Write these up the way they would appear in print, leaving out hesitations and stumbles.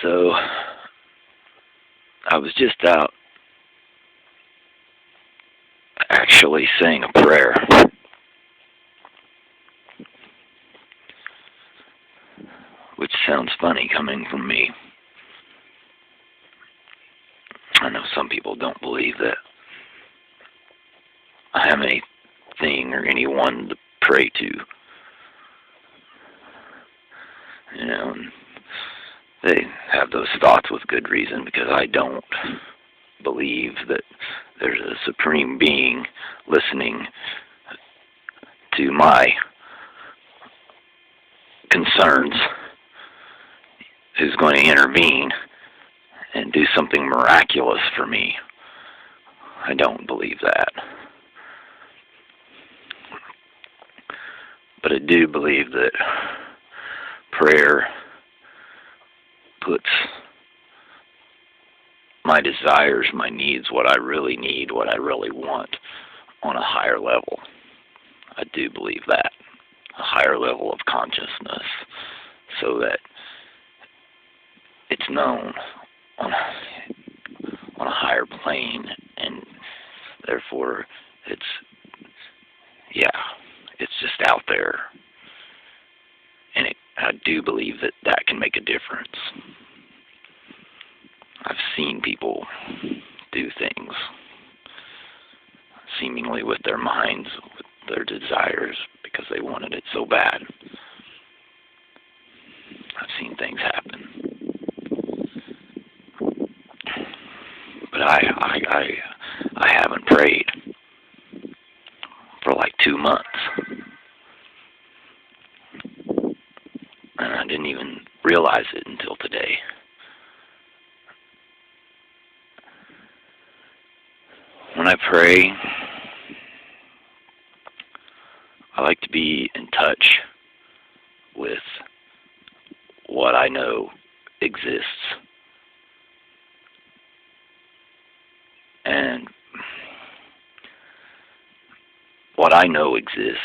So I was just out actually saying a prayer. Which sounds funny coming from me. I know some people don't believe that I have anything or anyone to pray to. You know, and they have those thoughts with good reason, because I don't believe that there's a supreme being listening to my concerns who's going to intervene and do something miraculous for me. I don't believe that. But I do believe that prayer puts my desires, my needs, what I really need, what I really want, on a higher level. I do believe that. A higher level of consciousness, so that it's known on a higher plane, and therefore it's just out there. And I do believe that that can make a difference. I've seen people do things seemingly with their minds, with their desires, because they wanted it so bad. I've seen things happen. But I haven't prayed for like 2 months. And I didn't even realize it until today. When I pray, I like to be in touch with what I know exists. And what I know exists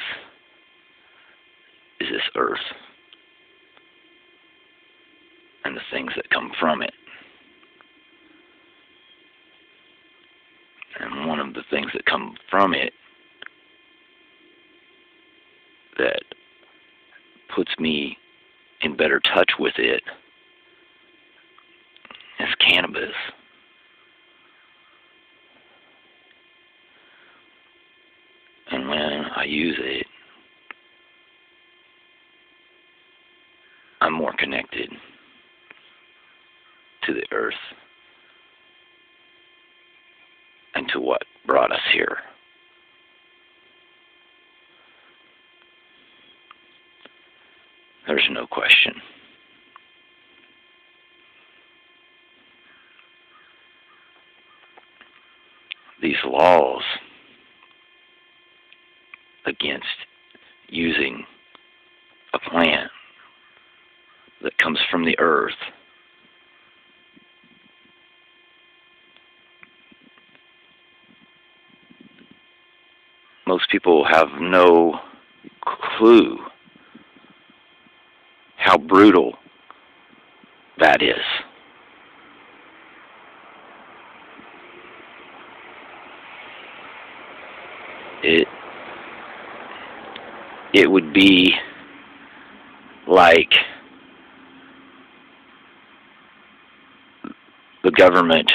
is this earth and the things that come from it. And one of the things that come from it that puts me in better touch with it is cannabis. And when I use it, I'm more connected to the earth and to what brought us here. There's no question. These laws against using a plant that comes from the earth most people have no clue how brutal that is. It would be like the government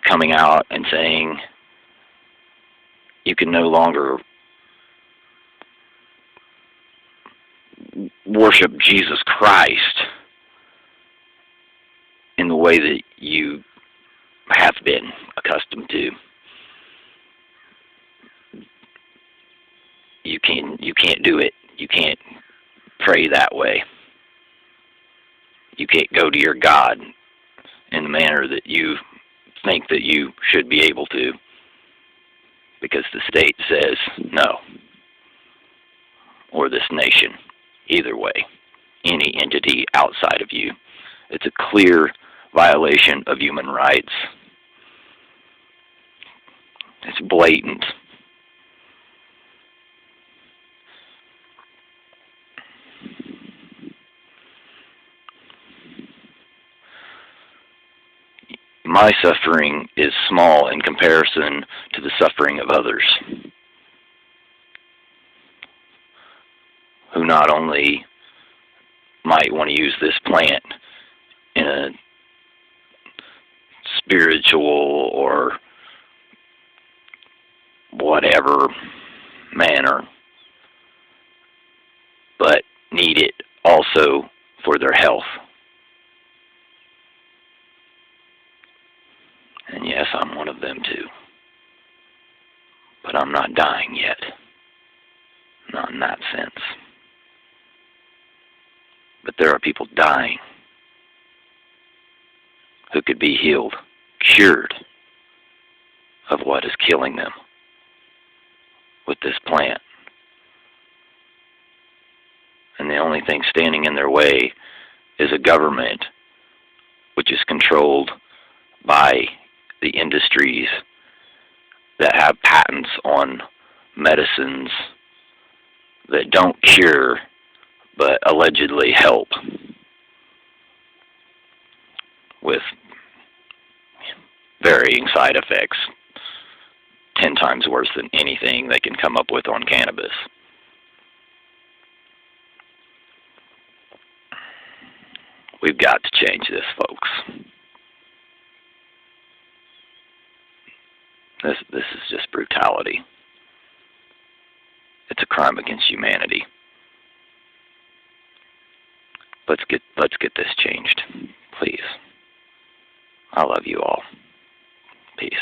coming out and saying you can no longer worship Jesus Christ in the way that you have been accustomed to. You can't do it. You can't pray that way. You can't go to your God in the manner that you think that you should be able to, because the state says no, or this nation. Either way, any entity outside of you. It's a clear violation of human rights. It's blatant. my suffering is small in comparison to the suffering of others, who not only might want to use this plant in a spiritual or whatever manner, but need it also for their health. And yes, I'm one of them too. But I'm not dying yet. Not in that sense. But there are people dying who could be healed, cured of what is killing them with this plant. And the only thing standing in their way is a government which is controlled by the industries that have patents on medicines that don't cure but allegedly help with varying side effects 10 times worse than anything they can come up with on cannabis. We've got to change this, folks. This is just brutality. It's a crime against humanity. Let's get this changed, please. I love you all. Peace.